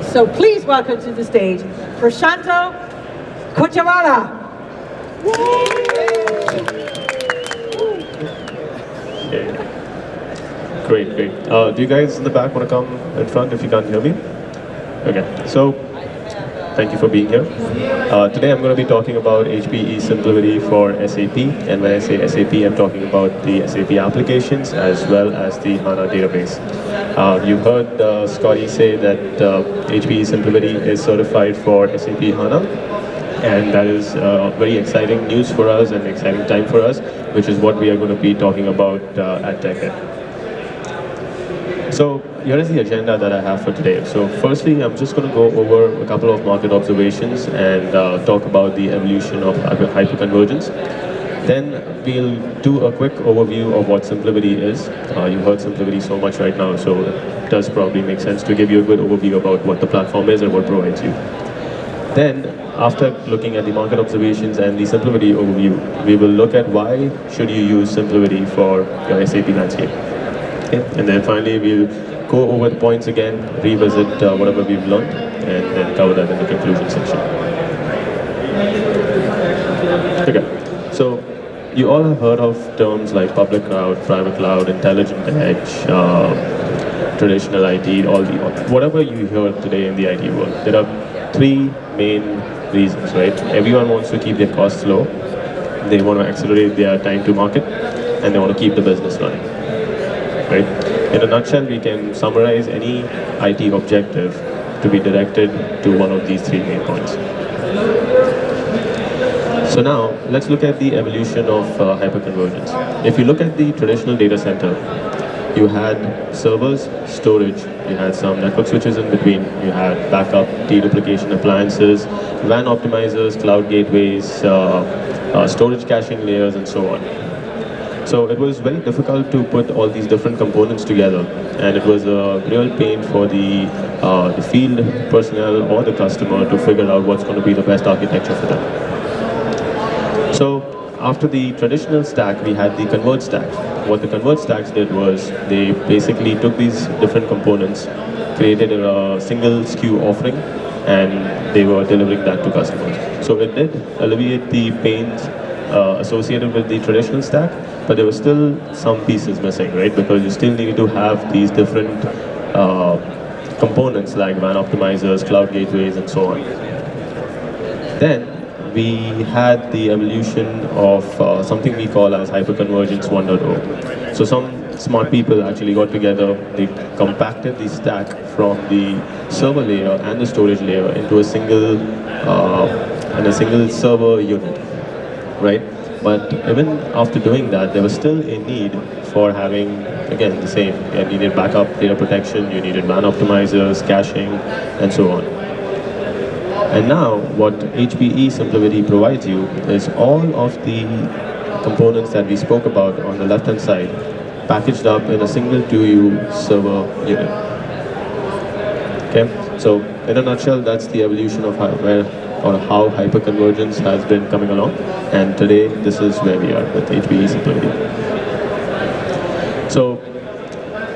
So please welcome to the stage, Prashanto Kochavara. Great. Do you guys in the back want to come in front if you can't hear me? Okay, so thank you for being here. Today I'm going to be talking about HPE SimpliVity for SAP, and when I say SAP, I'm talking about the SAP applications as well as the HANA database. You've heard Scotty say that HPE SimpliVity is certified for SAP HANA, and that is very exciting news for us and exciting time for us, which is what we are going to be talking about at TechEd. So here is the agenda that I have for today. So firstly, I'm just going to go over a couple of market observations and talk about the evolution of hyperconvergence. Then we'll do a quick overview of what SimpliVity is. You heard SimpliVity so much right now, so it does probably make sense to give you a good overview about what the platform is and what provides you. Then, after looking at the market observations and the SimpliVity overview, we will look at why should you use SimpliVity for your SAP landscape. Okay. And then finally, we'll go over the points again, revisit whatever we've learned, and then cover that in the conclusion section. Okay, so you all have heard of terms like public cloud, private cloud, intelligent edge, traditional IT, whatever you hear today in the IT world. There are three main reasons, right? Everyone wants to keep their costs low, they want to accelerate their time to market, and they want to keep the business running. Right? In a nutshell, we can summarize any IT objective to be directed to one of these three main points. So now, let's look at the evolution of hyperconvergence. If you look at the traditional data center, you had servers, storage, you had some network switches in between, you had backup, deduplication appliances, WAN optimizers, cloud gateways, storage caching layers, and so on. So it was very difficult to put all these different components together, and it was a real pain for the field personnel or the customer to figure out what's going to be the best architecture for them. So after the traditional stack, we had the converged stacks. What the converged stacks did was they basically took these different components, created a single SKU offering, and they were delivering that to customers. So it did alleviate the pains associated with the traditional stack, but there were still some pieces missing, right? Because you still needed to have these different components like WAN optimizers, cloud gateways, and so on. Then we had the evolution of something we call as hyperconvergence 1.0. So some smart people actually got together, they compacted the stack from the server layer and the storage layer into a single server unit, right? But even after doing that, there was still a need for having, again, the same. You needed backup data protection, you needed WAN optimizers, caching, and so on. And now, what HPE SimpliVity provides you is all of the components that we spoke about on the left-hand side, packaged up in a single 2U server unit. Okay, so in a nutshell, that's the evolution of how hyperconvergence has been coming along, and today this is where we are with HPE SimpliVity. So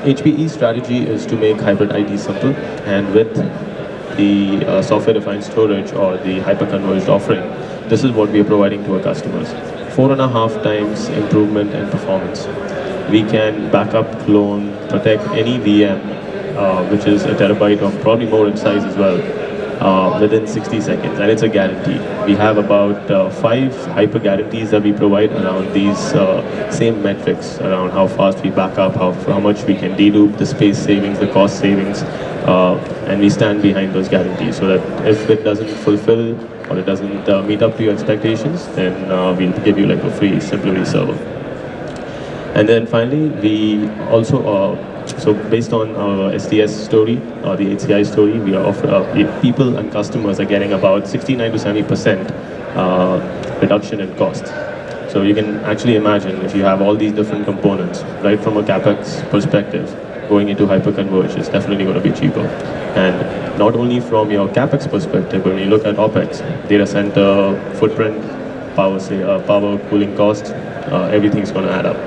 HPE's strategy is to make hybrid IT simple, and with the software-defined storage or the hyperconverged offering, this is what we are providing to our customers. 4.5 times improvement in performance. We can backup, clone, protect any VM, which is a terabyte or probably more in size as well, within 60 seconds, and it's a guarantee. We have about 5 hyper guarantees that we provide around these same metrics, around how fast we back up, how much we can dedupe, the space savings, the cost savings, and we stand behind those guarantees so that if it doesn't fulfill or it doesn't meet up to your expectations, then we'll give you like a free SimpliVity server. And then finally, we also so based on our STS story, or the HCI story, we are people and customers are getting about 69 to 70% reduction in cost. So you can actually imagine if you have all these different components, right from a CapEx perspective, going into hyperconverged is definitely going to be cheaper. And not only from your CapEx perspective, when you look at OpEx, data center footprint, power cooling cost, everything's going to add up.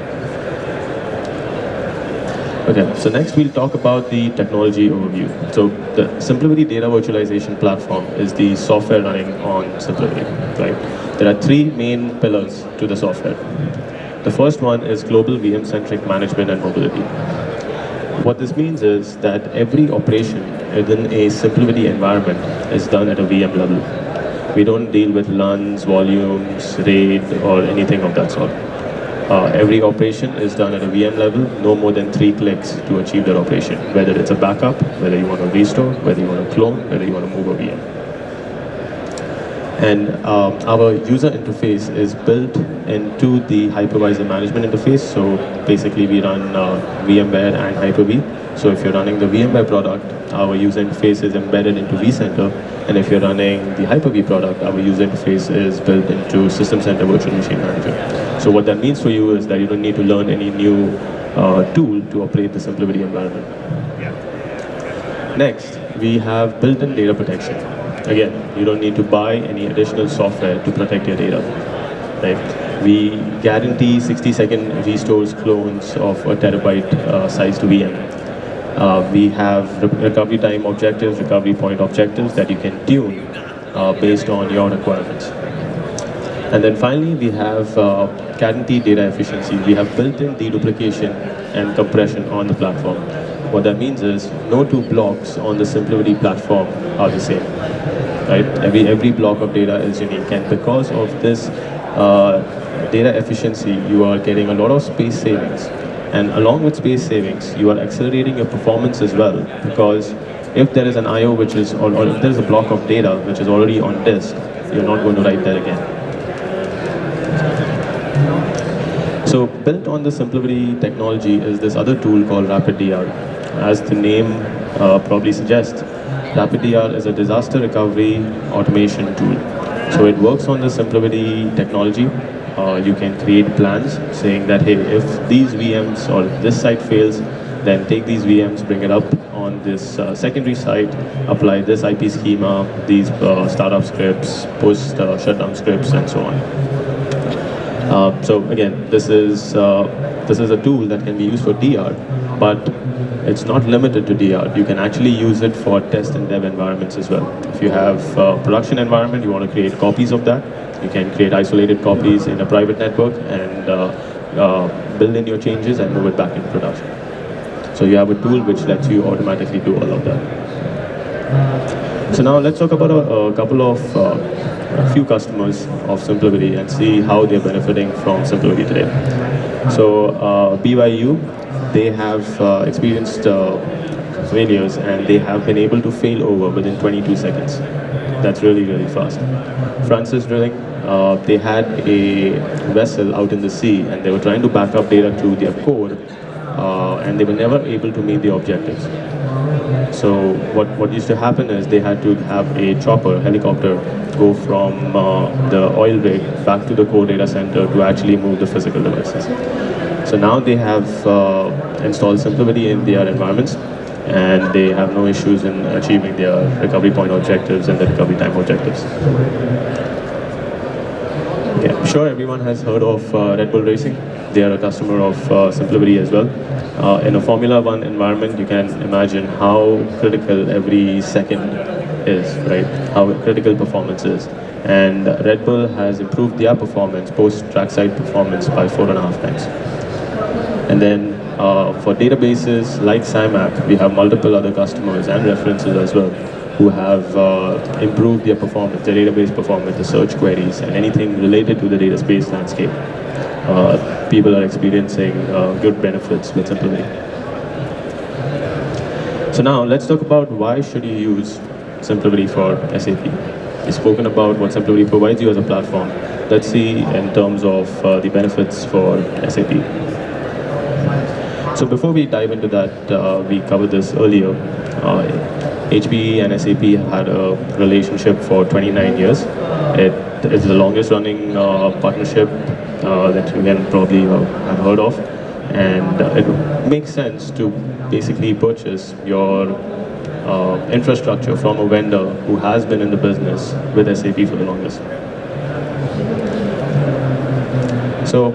Okay, so next we'll talk about the technology overview. So the SimpliVity Data Virtualization Platform is the software running on SimpliVity, right? There are three main pillars to the software. The first one is global VM-centric management and mobility. What this means is that every operation within a SimpliVity environment is done at a VM level. We don't deal with LUNs, volumes, RAID, or anything of that sort. Every operation is done at a VM level, no more than 3 clicks to achieve that operation, whether it's a backup, whether you want to restore, whether you want to clone, whether you want to move a VM. And our user interface is built into the hypervisor management interface. So basically we run VMware and Hyper-V. So if you're running the VMware product, our user interface is embedded into vCenter. And if you're running the Hyper-V product, our user interface is built into System Center Virtual Machine Manager. So what that means for you is that you don't need to learn any new tool to operate the SimpliVity environment. Next, we have built-in data protection. Again, you don't need to buy any additional software to protect your data, right? We guarantee 60-second restores clones of a terabyte sized VM. We have recovery time objectives, recovery point objectives that you can tune based on your requirements. And then finally, we have guaranteed data efficiency. We have built-in deduplication and compression on the platform. What that means is no two blocks on the SimpliVity platform are the same, right? Every block of data is unique, and because of this data efficiency, you are getting a lot of space savings. And along with space savings, you are accelerating your performance as well, because if there is an I/O which is, or if there is a block of data which is already on disk, you're not going to write that again. So built on the SimpliVity technology is this other tool called RapidDR. As the name probably suggests, RapidDR is a disaster recovery automation tool. So it works on the SimpliVity technology. You can create plans saying that, hey, if these VMs or this site fails, then take these VMs, bring it up on this secondary site, apply this IP schema, these startup scripts, post shutdown scripts, and so on. So again, this is a tool that can be used for DR, but it's not limited to DR. You can actually use it for test and dev environments as well. If you have a production environment, you want to create copies of that, you can create isolated copies in a private network and build in your changes and move it back into production. So you have a tool which lets you automatically do all of that. So now let's talk about a couple of few customers of SimpliVity and see how they're benefiting from SimpliVity today. So BYU, they have experienced failures and they have been able to fail over within 22 seconds. That's really, really fast. Francis Drilling, they had a vessel out in the sea and they were trying to back up data to their core and they were never able to meet the objectives. So what used to happen is they had to have a chopper, helicopter, go from the oil rig back to the core data center to actually move the physical devices. So now they have installed SimpliVity in their environments and they have no issues in achieving their recovery point objectives and the recovery time objectives. Okay, I'm sure everyone has heard of Red Bull Racing. They are a customer of SimpliVity as well. In a Formula One environment, you can imagine how critical every second is, right? How critical performance is. And Red Bull has improved their performance, post-trackside performance, by 4.5 times. And then for databases like SIMAC, we have multiple other customers and references as well who have improved their performance, their database performance, the search queries, and anything related to the data space landscape. People are experiencing good benefits with SimpliVity. So now let's talk about why should you use SimpliVity for SAP. We've spoken about what SimpliVity provides you as a platform. Let's see in terms of the benefits for SAP. So before we dive into that, we covered this earlier. HPE and SAP have had a relationship for 29 years. It is the longest running partnership that you can probably have heard of. And it makes sense to basically purchase your infrastructure from a vendor who has been in the business with SAP for the longest. So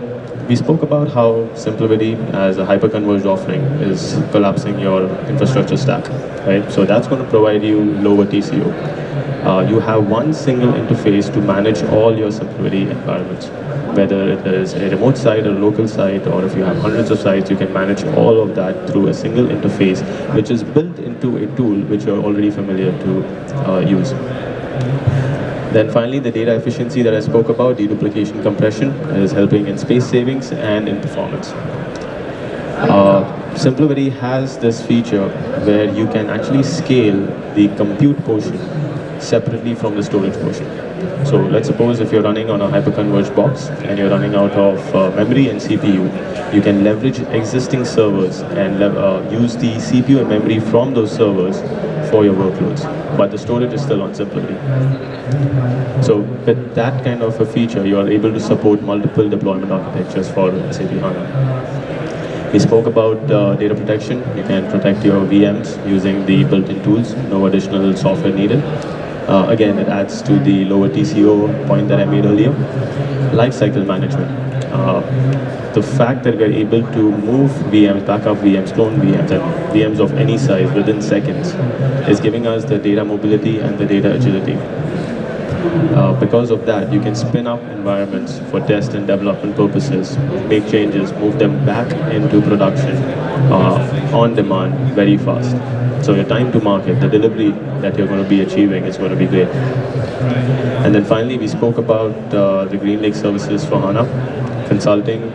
We spoke about how SimpleVity as a hyper-converged offering is collapsing your infrastructure stack, right? So that's going to provide you lower TCO. You have one single interface to manage all your SimpleVity environments. Whether it is a remote site or a local site, or if you have hundreds of sites, you can manage all of that through a single interface, which is built into a tool which you're already familiar to use. Then finally, the data efficiency that I spoke about, deduplication compression, is helping in space savings and in performance. SimpleVity has this feature where you can actually scale the compute portion separately from the storage portion. So let's suppose if you're running on a hyper-converged box and you're running out of memory and CPU, you can leverage existing servers and use the CPU and memory from those servers for your workloads, but the storage is still on SimpleVity. So with that kind of a feature, you are able to support multiple deployment architectures for SAP HANA. We spoke about data protection. You can protect your VMs using the built-in tools, no additional software needed. Again, it adds to the lower TCO point that I made earlier. Lifecycle management. The fact that we're able to move VMs, backup VMs, clone VMs, and VMs of any size within seconds is giving us the data mobility and the data agility. Because of that, you can spin up environments for test and development purposes, make changes, move them back into production on demand very fast. So your time to market, the delivery that you're going to be achieving is going to be great. And then finally, we spoke about the GreenLake services for HANA, consulting,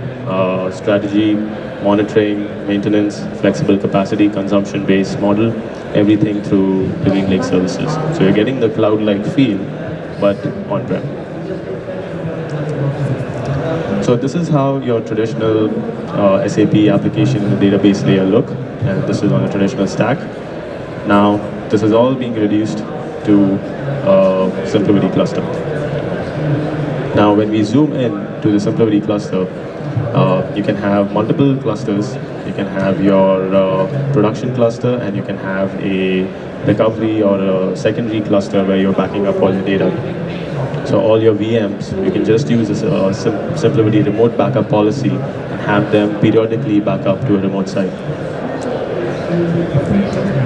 strategy, monitoring, maintenance, flexible capacity, consumption-based model, everything through the GreenLake services. So you're getting the cloud-like feel, but on-prem. So this is how your traditional SAP application in the database layer look, and this is on a traditional stack. Now, this is all being reduced to SimpleVity cluster. Now, when we zoom in to the SimpleVity cluster, you can have multiple clusters. You can have your production cluster, and you can have a recovery or a secondary cluster where you're backing up all your data. So all your VMs, you can just use this SimpleVity remote backup policy and have them periodically back up to a remote site.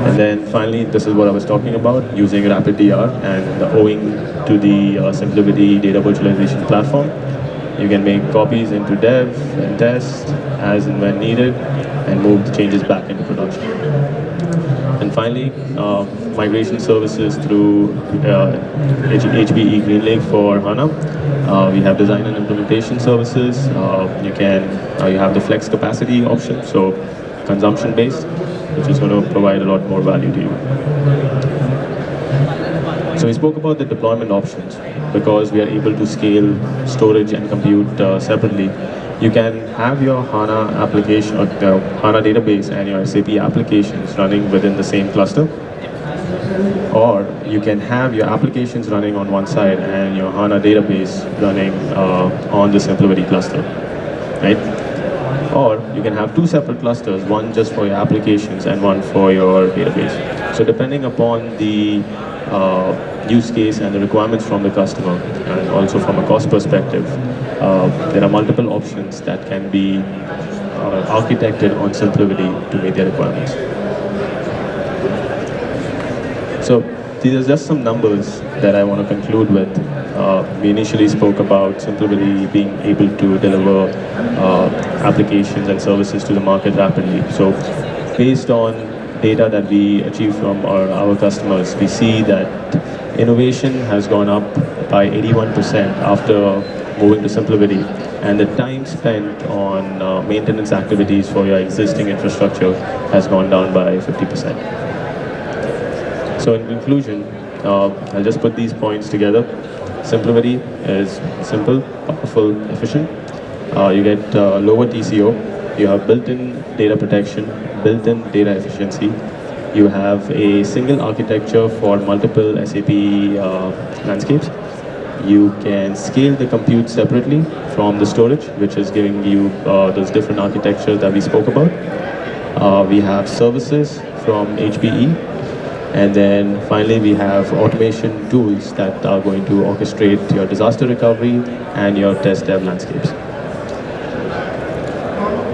And then finally, this is what I was talking about, using RapidDR and owing to the SimpleVity data virtualization platform. You can make copies into dev and test as and when needed and move the changes back into production. And finally, migration services through HPE GreenLake for HANA. We have design and implementation services. You have the flex capacity option, so consumption based, which is going to provide a lot more value to you. So we spoke about the deployment options. Because we are able to scale storage and compute separately, you can have your HANA application or the HANA database and your SAP applications running within the same cluster. Or you can have your applications running on one side and your HANA database running on the SimpleVity cluster, right? Or you can have two separate clusters, one just for your applications and one for your database. So depending upon the use case and the requirements from the customer, and also from a cost perspective, there are multiple options that can be architected on SimpleVity to meet their requirements. So these are just some numbers that I want to conclude with. We initially spoke about SimpleVity being able to deliver applications and services to the market rapidly. So based on data that we achieve from our customers, we see that innovation has gone up by 81% after moving to SimpleVity, and the time spent on maintenance activities for your existing infrastructure has gone down by 50%. So in conclusion, I'll just put these points together. SimpleVity is simple, powerful, efficient. You get lower TCO. You have built-in data protection, built-in data efficiency. You have a single architecture for multiple SAP landscapes. You can scale the compute separately from the storage, which is giving you those different architectures that we spoke about. We have services from HPE. And then finally, we have automation tools that are going to orchestrate your disaster recovery and your test dev landscapes.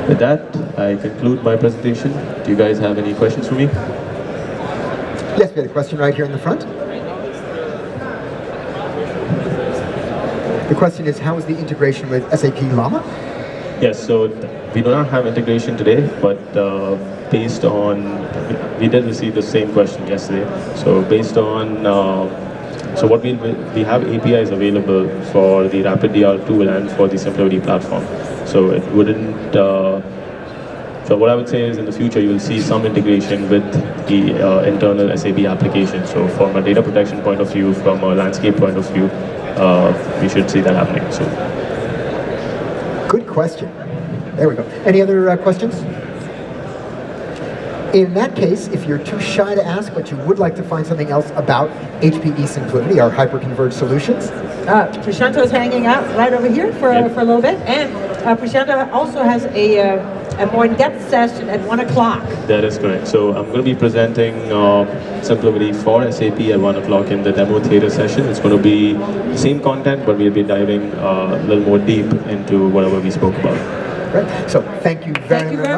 With that, I conclude my presentation. Do you guys have any questions for me? Yes, we had a question right here in the front. The question is, how is the integration with SAP Llama? Yes, so we do not have integration today, but based on, we did receive the same question yesterday. So based on, so what we have APIs available for the RapidDR tool and for the SimpleOD platform. So it wouldn't, so what I would say is in the future you will see some integration with the internal SAP application. So from a data protection point of view, from a landscape point of view, we should see that happening soon. Good question. There we go. Any other questions? In that case, if you're too shy to ask, but you would like to find something else about HPE SimpleOD, our hyper-converged solutions, Prashanto is hanging out right over here for a little bit, and Prashanto also has a more in-depth session at 1 o'clock. That is correct. So I'm going to be presenting SimpleOD for SAP at 1 o'clock in the demo theater session. It's going to be the same content, but we'll be diving a little more deep into whatever we spoke about. right? So thank you very much.